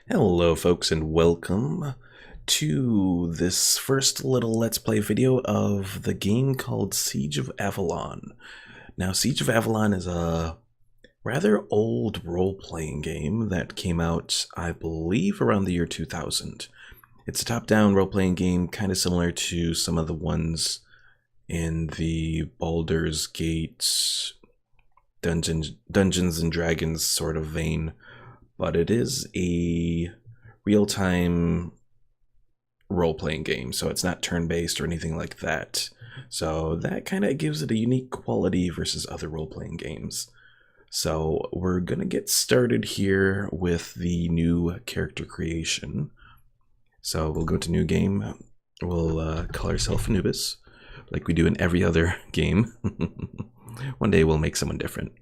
Hello folks and welcome to this first little Let's Play video of the game called Siege of Avalon. Now Siege of Avalon is a rather old role-playing game that came out, I believe, around the year 2000. It's a top-down role-playing game kind of similar to some of the ones in the Baldur's Gate Dungeons and Dragons sort of vein. But it is a real-time role-playing game, so it's not turn-based or anything like that. So that kind of gives it a unique quality versus other role-playing games. So we're going to get started here with the new character creation. So we'll go to New Game. We'll call ourselves Anubis, like we do in every other game. One day we'll make someone different.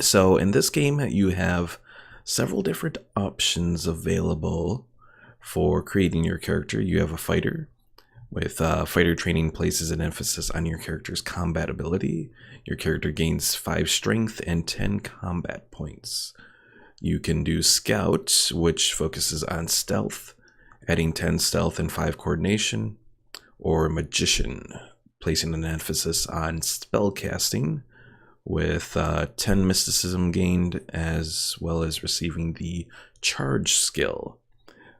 So in this game, you have several different options available for creating your character. You have a fighter, with fighter training places an emphasis on your character's combat ability. Your character gains 5 strength and 10 combat points. You can do scout, which focuses on stealth, adding 10 stealth and 5 coordination, or magician, placing an emphasis on spell casting, with 10 mysticism gained, as well as receiving the charge skill.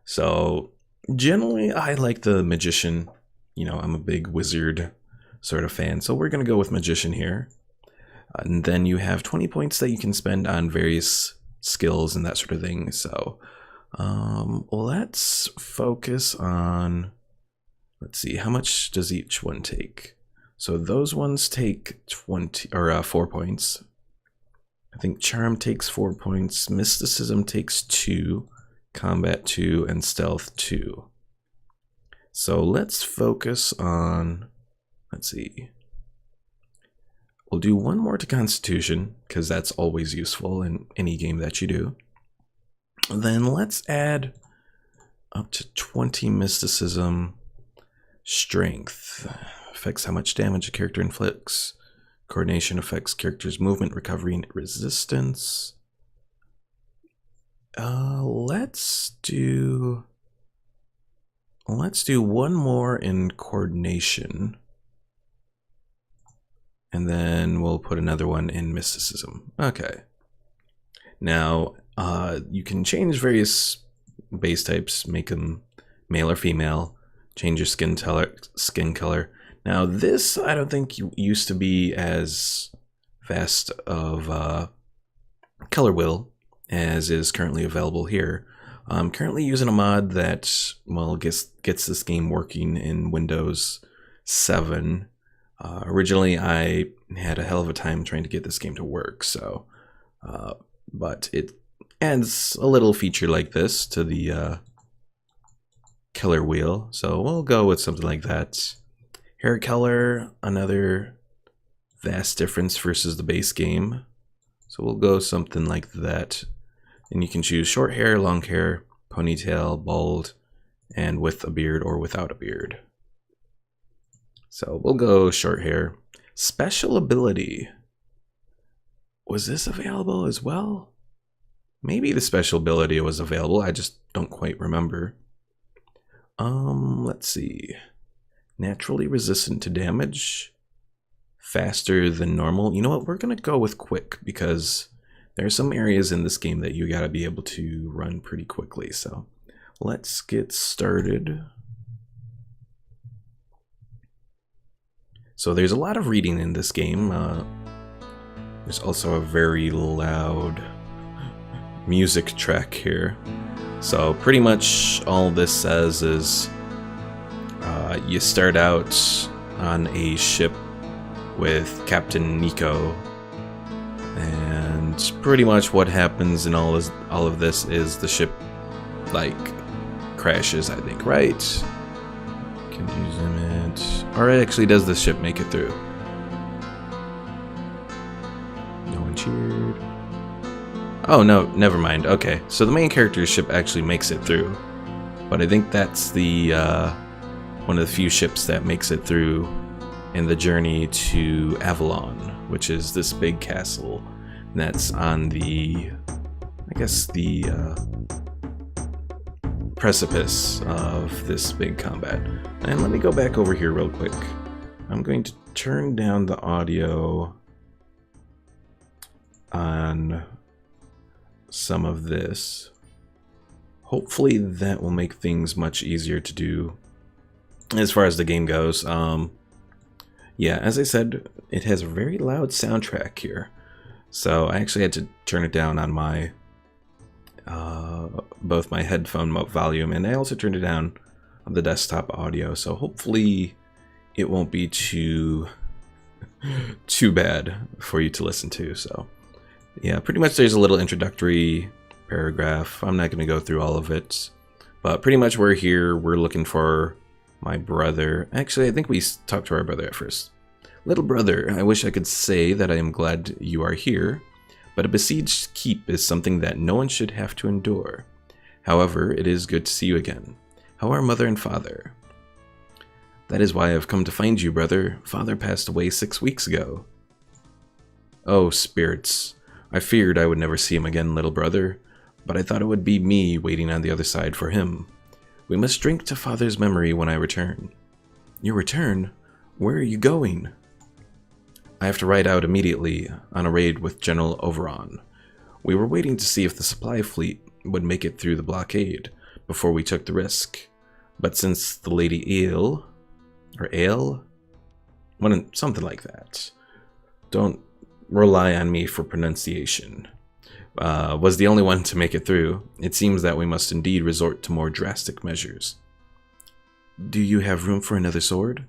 So generally I like the magician. You know, I'm a big wizard sort of fan, so we're going to go with magician here. And then you have 20 points that you can spend on various skills and that sort of thing. So let's focus on, let's see, how much does each one take? So those ones take 4 points. I think Charm takes 4 points, Mysticism takes 2, Combat 2, and Stealth 2. So let's focus on, let's see, we'll do 1 more to Constitution, because that's always useful in any game that you do. Then let's add up to 20 Mysticism. Strength affects how much damage a character inflicts. Coordination affects character's movement, recovery, and resistance. Let's do 1 more in coordination, and then we'll put another one in mysticism. Okay. Now, you can change various base types, make them male or female, change your skin color. Now this, I don't think used to be as fast of color wheel as is currently available here. I'm currently using a mod that, well, gets this game working in Windows 7. Originally, I had a hell of a time trying to get this game to work, so, but it adds a little feature like this to the color wheel, so we'll go with something like that. Hair color, another vast difference versus the base game. So we'll go something like that. And you can choose short hair, long hair, ponytail, bald, and with a beard or without a beard. So we'll go short hair. Special ability. Was this available as well? Maybe the special ability was available, I just don't quite remember. Let's see. Naturally resistant to damage, faster than normal. You know what, we're gonna go with quick, because there are some areas in this game that you gotta be able to run pretty quickly. So let's get started. So there's a lot of reading in this game. There's also a very loud music track here. So pretty much all this says is you start out on a ship with Captain Nico, and pretty much what happens in all of this is the ship, like, crashes, I think, right? Can you zoom it? Or actually, does the ship make it through? No one cheered. Oh no, never mind. Okay, so the main character's ship actually makes it through, but I think that's the one of the few ships that makes it through in the journey to Avalon, which is this big castle that's on the, I guess, the precipice of this big combat. And let me go back over here real quick. I'm going to turn down the audio on some of this. Hopefully that will make things much easier to do as far as the game goes. Yeah, as I said, it has a very loud soundtrack here. So I actually had to turn it down on my both my headphone volume, and I also turned it down on the desktop audio. So hopefully it won't be too bad for you to listen to. So yeah, pretty much there's a little introductory paragraph. I'm not going to go through all of it, but pretty much we're here. We're looking for my brother. Actually, I think we talked to our brother at first. Little brother, I wish I could say that I am glad you are here, but a besieged keep is something that no one should have to endure. However, it is good to see you again. How are mother and father? That is why I've come to find you, brother. Father passed away 6 weeks ago. Oh, spirits. I feared I would never see him again, little brother, but I thought it would be me waiting on the other side for him. We must drink to father's memory when I return. Your return? Where are you going? I have to ride out immediately on a raid with General Oberon. We were waiting to see if the supply fleet would make it through the blockade before we took the risk. But since the Lady Ale, something like that, don't rely on me for pronunciation, was the only one to make it through, it seems that we must indeed resort to more drastic measures. Do you have room for another sword?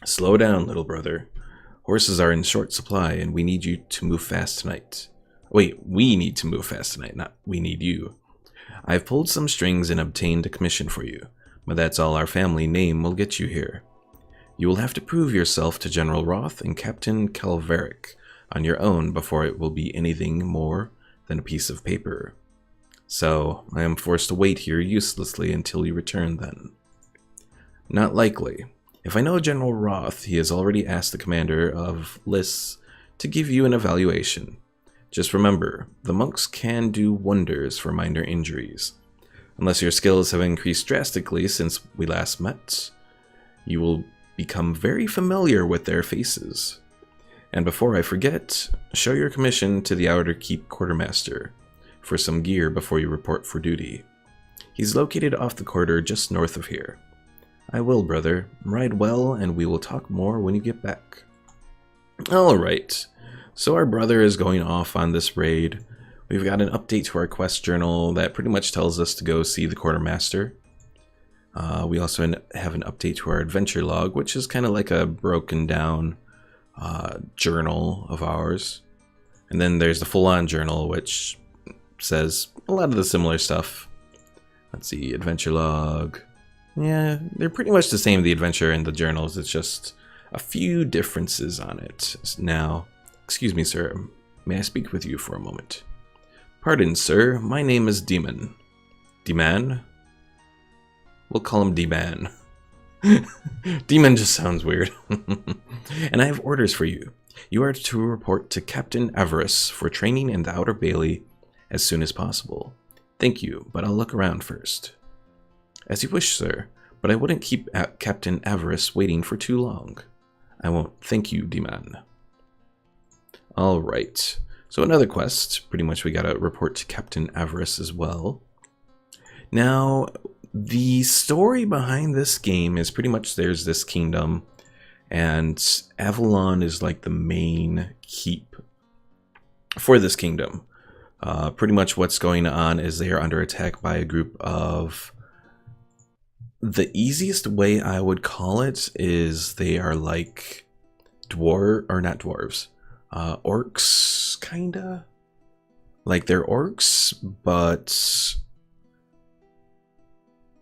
Slow down, little brother. Horses are in short supply, and we need you to move fast tonight. Wait, we need to move fast tonight, not we need you. I've pulled some strings and obtained a commission for you, but that's all our family name will get you here. You will have to prove yourself to General Roth and Captain Calveric on your own before it will be anything more than a piece of paper. So, I am forced to wait here uselessly until you return then. Not likely. If I know General Roth, he has already asked the commander of lists to give you an evaluation. Just remember, the monks can do wonders for minor injuries. Unless your skills have increased drastically since we last met, you will become very familiar with their faces. And before I forget, show your commission to the Outer Keep Quartermaster for some gear before you report for duty. He's located off the corridor just north of here. I will, brother. Ride well, and we will talk more when you get back. Alright, so our brother is going off on this raid. We've got an update to our quest journal that pretty much tells us to go see the Quartermaster. We also have an update to our adventure log, which is kind of like a broken down journal of ours. And then there's the full-on journal, which says a lot of the similar stuff. Let's see, adventure log. Yeah, they're pretty much the same, the adventure and the journals. It's just a few differences on it. Now, excuse me, sir. May I speak with you for a moment? Pardon, sir. My name is Demon. D-Man? We'll call him D-Man. Demon just sounds weird. And I have orders for you. You are to report to Captain Everest for training in the Outer Bailey as soon as possible. Thank you, but I'll look around first. As you wish, sir, but I wouldn't keep Captain Everest waiting for too long. I won't. Thank you, D-Man. Alright, so another quest. Pretty much we gotta report to Captain Everest as well. Now, the story behind this game is pretty much there's this kingdom, and Avalon is like the main keep for this kingdom. Pretty much what's going on is they are under attack by a group of... The easiest way I would call it is they are like orcs, kinda. Like they're orcs, but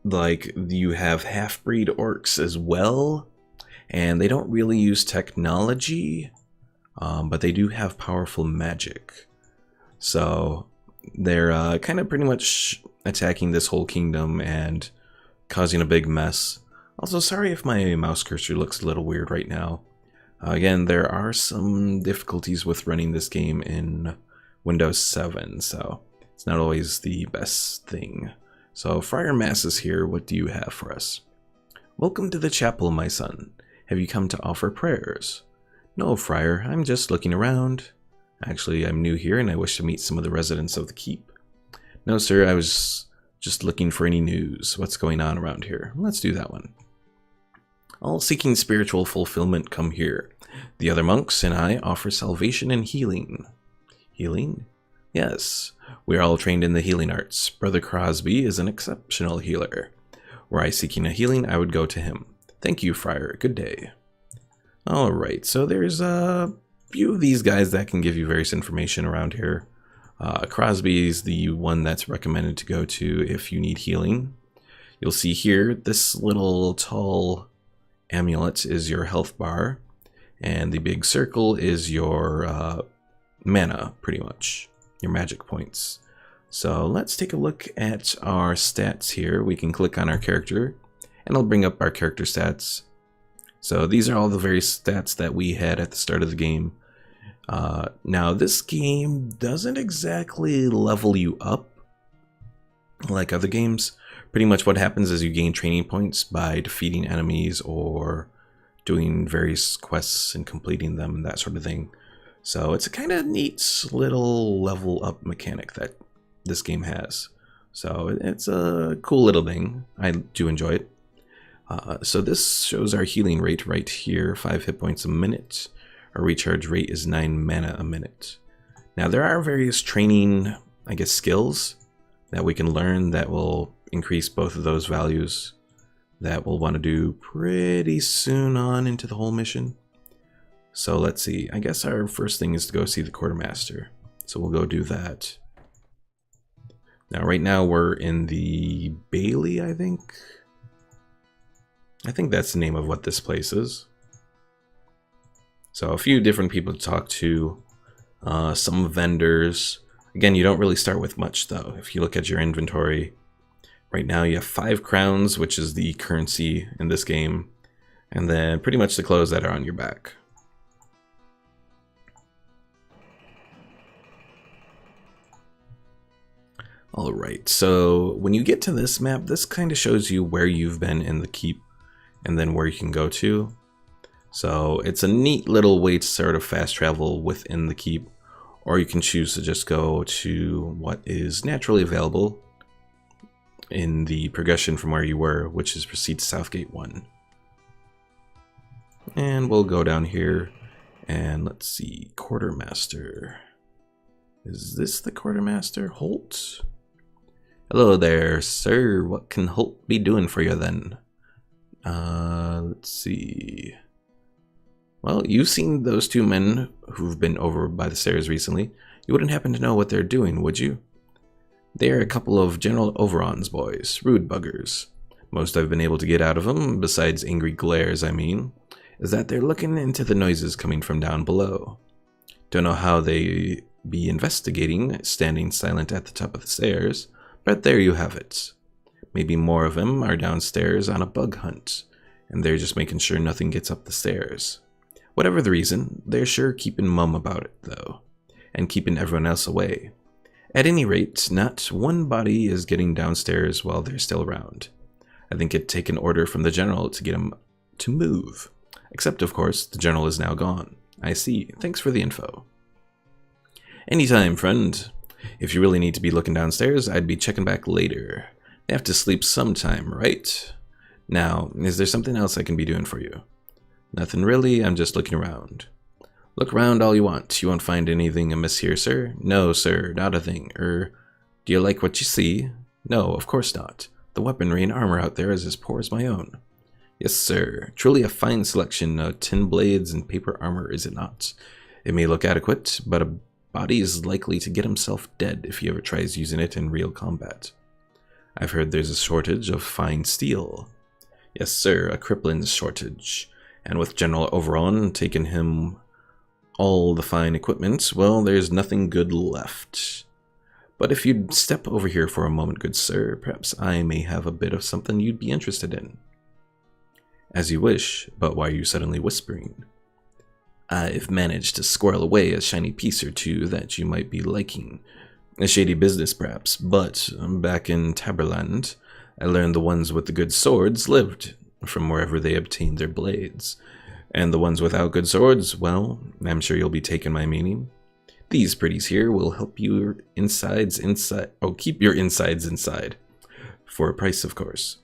like you have half-breed orcs as well, and they don't really use technology, but they do have powerful magic. So they're kind of pretty much attacking this whole kingdom and causing a big mess. Also, sorry if my mouse cursor looks a little weird right now. Again, there are some difficulties with running this game in Windows 7, so it's not always the best thing. So, Friar Mass is here. What do you have for us? Welcome to the chapel, my son. Have you come to offer prayers? No, Friar. I'm just looking around. Actually, I'm new here and I wish to meet some of the residents of the keep. No, sir. I was just looking for any news. What's going on around here? Let's do that one. All seeking spiritual fulfillment come here. The other monks and I offer salvation and healing. Healing? Yes. We are all trained in the healing arts. Brother Crosby is an exceptional healer. Were I seeking a healing, I would go to him. Thank you, Friar. Good day. Alright, so there's a few of these guys that can give you various information around here. Crosby's the one that's recommended to go to if you need healing. You'll see here, this little tall amulet is your health bar, and the big circle is your mana, pretty much, your magic points. So let's take a look at our stats here. We can click on our character, and it'll bring up our character stats. So these are all the various stats that we had at the start of the game. Now this game doesn't exactly level you up like other games. Pretty much what happens is you gain training points by defeating enemies or doing various quests and completing them and that sort of thing. So it's a kind of neat little level up mechanic that this game has. So it's a cool little thing. I do enjoy it. So this shows our healing rate right here, 5 hit points a minute. Our recharge rate is 9 mana a minute. Now there are various training, I guess, skills that we can learn that will increase both of those values that we'll want to do pretty soon on into the whole mission. So let's see, I guess our first thing is to go see the Quartermaster. So we'll go do that. Now right now we're in the Bailey, I think. I think that's the name of what this place is. So a few different people to talk to, some vendors. Again, you don't really start with much though. If you look at your inventory, right now you have 5 crowns, which is the currency in this game, and then pretty much the clothes that are on your back. Alright, so when you get to this map, this kind of shows you where you've been in the keep and then where you can go to. So it's a neat little way to sort of fast travel within the keep, or you can choose to just go to what is naturally available in the progression from where you were, which is proceed to Southgate 1. And we'll go down here and let's see, Quartermaster. Is this the Quartermaster? Holt? Hello there, sir. What can Holt be doing for you then? Let's see. Well, you've seen those 2 men who've been over by the stairs recently. You wouldn't happen to know what they're doing, would you? They're a couple of General Overon's boys, rude buggers. Most I've been able to get out of them, besides angry glares I mean, is that they're looking into the noises coming from down below. Don't know how they be investigating, standing silent at the top of the stairs, but there you have it. Maybe more of them are downstairs on a bug hunt, and they're just making sure nothing gets up the stairs. Whatever the reason, they're sure keeping mum about it, though, and keeping everyone else away. At any rate, not one body is getting downstairs while they're still around. I think it'd take an order from the general to get him to move. Except, of course, the general is now gone. I see. Thanks for the info. Anytime, friend. If you really need to be looking downstairs, I'd be checking back later. They have to sleep sometime, right? Now, is there something else I can be doing for you? Nothing really, I'm just looking around. Look around all you want. You won't find anything amiss here, sir? No, sir, not a thing. Do you like what you see? No, of course not. The weaponry and armor out there is as poor as my own. Yes, sir. Truly a fine selection of tin blades and paper armor, is it not? It may look adequate, but a body is likely to get himself dead if he ever tries using it in real combat. I've heard there's a shortage of fine steel. Yes, sir, a crippling shortage. And with General Overon taking him all the fine equipment, well, there's nothing good left. But if you'd step over here for a moment, good sir, perhaps I may have a bit of something you'd be interested in. As you wish, but why are you suddenly whispering? I've managed to squirrel away a shiny piece or two that you might be liking. A shady business, perhaps, but back in Taberland, I learned the ones with the good swords lived from wherever they obtained their blades. And the ones without good swords, well, I'm sure you'll be taking my meaning. These pretties here will help your insides inside. Oh, keep your insides inside. For a price, of course.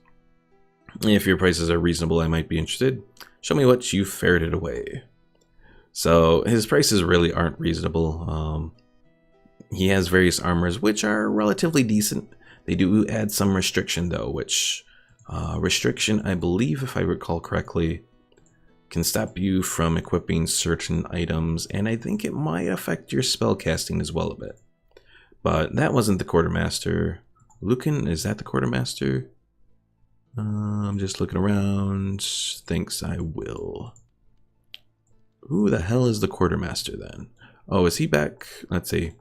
If your prices are reasonable, I might be interested. Show me what you ferreted away. So, his prices really aren't reasonable. He has various armors, which are relatively decent. They do add some restriction, though, which restriction, I believe, if I recall correctly, can stop you from equipping certain items, and I think it might affect your spell casting as well a bit. But that wasn't the Quartermaster. Lucan, is that the Quartermaster? I'm just looking around. Thinks I will. Who the hell is the Quartermaster then? Oh, is he back? Let's see.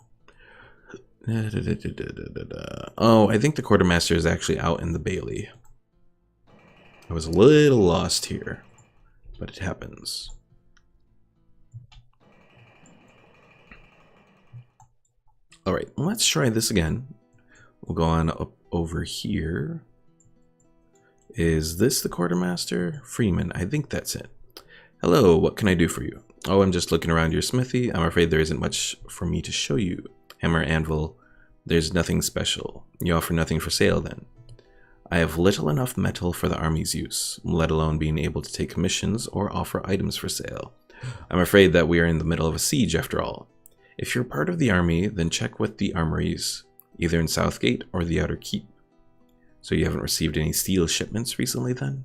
Oh, I think the Quartermaster is actually out in the Bailey. I was a little lost here, but it happens. Alright, let's try this again. We'll go on up over here. Is this the Quartermaster? Freeman, I think that's it. Hello, what can I do for you? Oh, I'm just looking around your smithy. I'm afraid there isn't much for me to show you. Hammer, anvil, there's nothing special. You offer nothing for sale then. I have little enough metal for the army's use, let alone being able to take commissions or offer items for sale. I'm afraid that we are in the middle of a siege after all. If you're part of the army, then check with the armories, either in Southgate or the Outer Keep. So you haven't received any steel shipments recently then?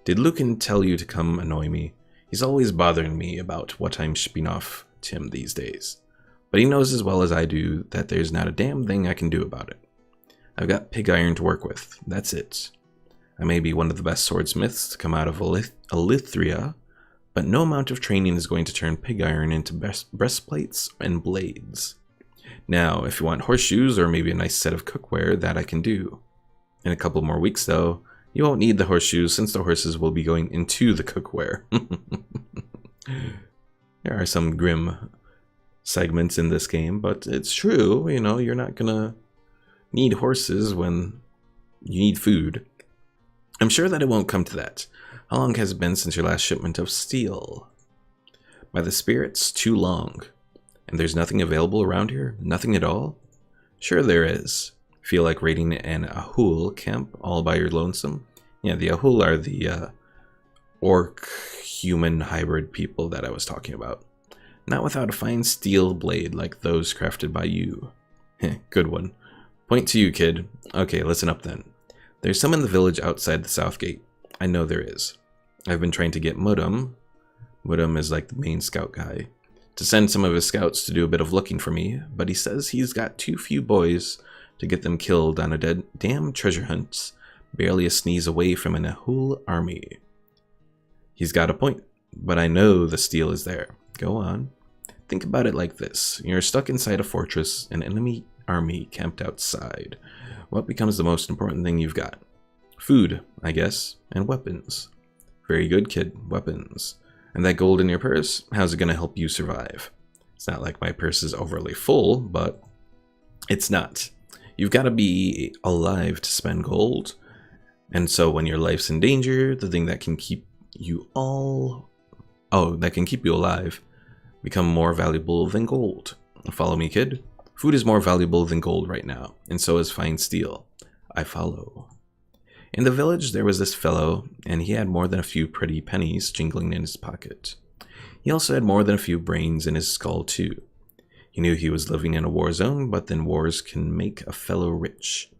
Did Lucan tell you to come annoy me? He's always bothering me about what I'm shipping off to him these days. But he knows as well as I do that there's not a damn thing I can do about it. I've got pig iron to work with, that's it. I may be one of the best swordsmiths to come out of Elithria, but no amount of training is going to turn pig iron into breastplates and blades. Now, if you want horseshoes or maybe a nice set of cookware, that I can do. In a couple more weeks, though, you won't need the horseshoes since the horses will be going into the cookware. There are some grim segments in this game, but it's true, you know, you're not gonna need horses when you need food. I'm sure that it won't come to that. How long has it been since your last shipment of steel? By the spirits, too long. And there's nothing available around here? Nothing at all? Sure there is. Feel like raiding an Ahul camp all by your lonesome? Yeah, the Ahul are the orc-human hybrid people that I was talking about. Not without a fine steel blade like those crafted by you. Good one. Point to you, kid. Okay, listen up then. There's some in the village outside the south gate. I know there is. I've been trying to get Mudum is like the main scout guy, to send some of his scouts to do a bit of looking for me, but he says he's got too few boys to get them killed on a damn treasure hunt, barely a sneeze away from an Ahul army. He's got a point, but I know the steel is there. Go on. Think about it like this. You're stuck inside a fortress, an enemy army camped outside. What becomes the most important thing you've got? Food, I guess, and weapons. Very good, kid. Weapons. And that gold in your purse, how's it going to help you survive? It's not like my purse is overly full, but it's not. You've got to be alive to spend gold. And so when your life's in danger, the thing that can keep you alive become more valuable than gold. Follow me, kid. Food is more valuable than gold right now, and so is fine steel. I follow. In the village, there was this fellow, and he had more than a few pretty pennies jingling in his pocket. He also had more than a few brains in his skull, too. He knew he was living in a war zone, but then wars can make a fellow rich.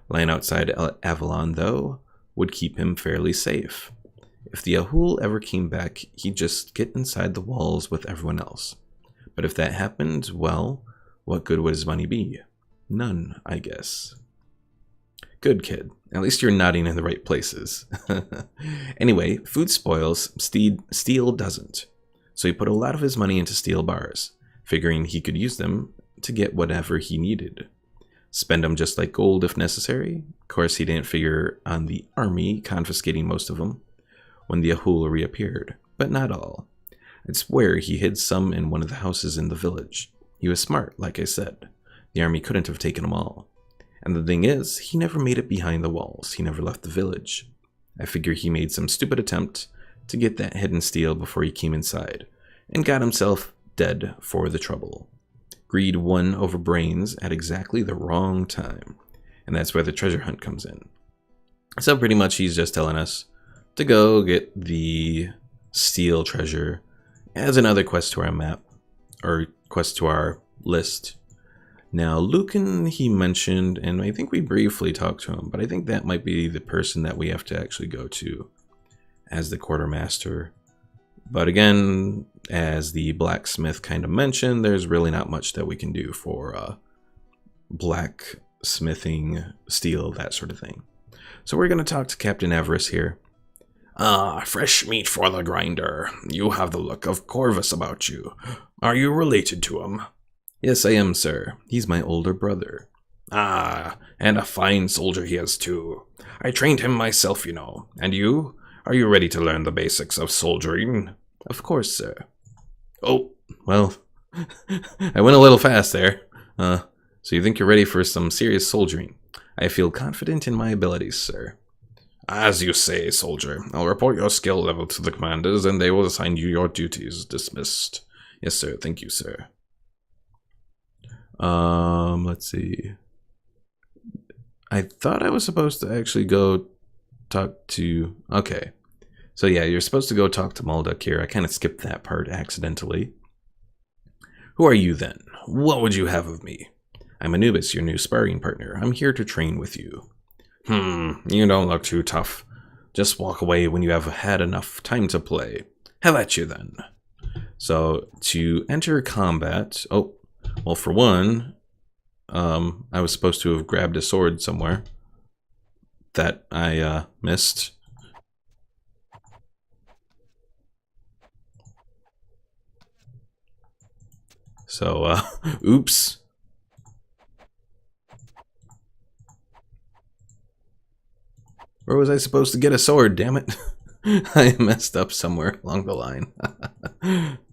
Lying outside Avalon, though, would keep him fairly safe. If the Ahul ever came back, he'd just get inside the walls with everyone else. But if that happened, well, what good would his money be? None, I guess. Good, kid. At least you're nodding in the right places. Anyway, food spoils, steel doesn't. So he put a lot of his money into steel bars, figuring he could use them to get whatever he needed. Spend them just like gold if necessary. Of course, he didn't figure on the army confiscating most of them when the Ahul reappeared, but not all. I'd swear he hid some in one of the houses in the village. He was smart, like I said. The army couldn't have taken them all. And the thing is, he never made it behind the walls. He never left the village. I figure he made some stupid attempt to get that hidden steel before he came inside, and got himself dead for the trouble. Greed won over brains at exactly the wrong time, and that's where the treasure hunt comes in. So pretty much he's just telling us to go get the steel treasure as another quest to our map, or quest to our list. Now, Lucan, he mentioned, and I think we briefly talked to him, but I think that might be the person that we have to actually go to as the quartermaster. But again, as the blacksmith kind of mentioned, there's really not much that we can do for blacksmithing, steel, that sort of thing. So we're going to talk to Captain Everest here. Fresh meat for the grinder. You have the look of Corvus about you. Are you related to him? Yes, I am, sir. He's my older brother. Ah, and a fine soldier he is, too. I trained him myself, you know. And you? Are you ready to learn the basics of soldiering? Of course, sir. Oh, well, I went a little fast there. So you think you're ready for some serious soldiering? I feel confident in my abilities, sir. As you say, soldier. I'll report your skill level to the commanders, and they will assign you your duties. Dismissed. Yes, sir. Thank you, sir. Let's see. I thought I was supposed to actually go talk to... Okay. So yeah, you're supposed to go talk to Malduk here. I kind of skipped that part accidentally. Who are you then? What would you have of me? I'm Anubis, your new sparring partner. I'm here to train with you. You don't look too tough. Just walk away when you have had enough time to play. Have at you then. So to enter combat... Oh, well, for one, I was supposed to have grabbed a sword somewhere that I missed. So, oops. Where was I supposed to get a sword, damn it? I messed up somewhere along the line.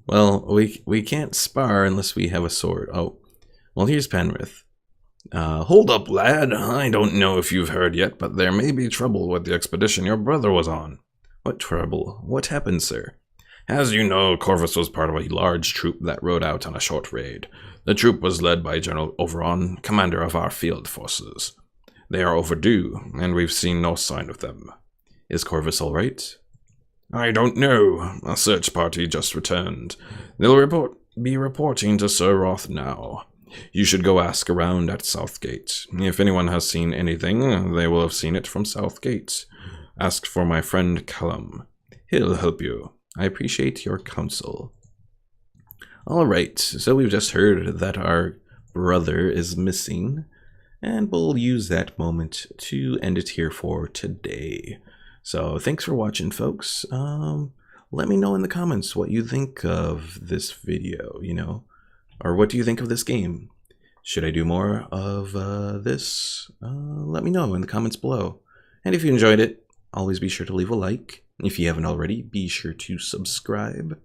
Well, we can't spar unless we have a sword. Oh, well, here's Penrith. Hold up, lad. I don't know if you've heard yet, but there may be trouble with the expedition your brother was on. What trouble? What happened, sir? As you know, Corvus was part of a large troop that rode out on a short raid. The troop was led by General Overon, commander of our field forces. They are overdue, and we've seen no sign of them. Is Corvus all right? I don't know. A search party just returned. They'll be reporting to Sir Roth now. You should go ask around at Southgate. If anyone has seen anything, they will have seen it from Southgate. Ask for my friend Callum. He'll help you. I appreciate your counsel. Alright, so we've just heard that our brother is missing, and we'll use that moment to end it here for today. So thanks for watching, folks. Let me know in the comments what you think of this video, you know, or what do you think of this game? Should I do more of this? Let me know in the comments below. And if you enjoyed it, always be sure to leave a like. If you haven't already, be sure to subscribe.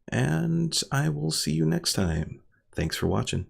And I will see you next time. Thanks for watching.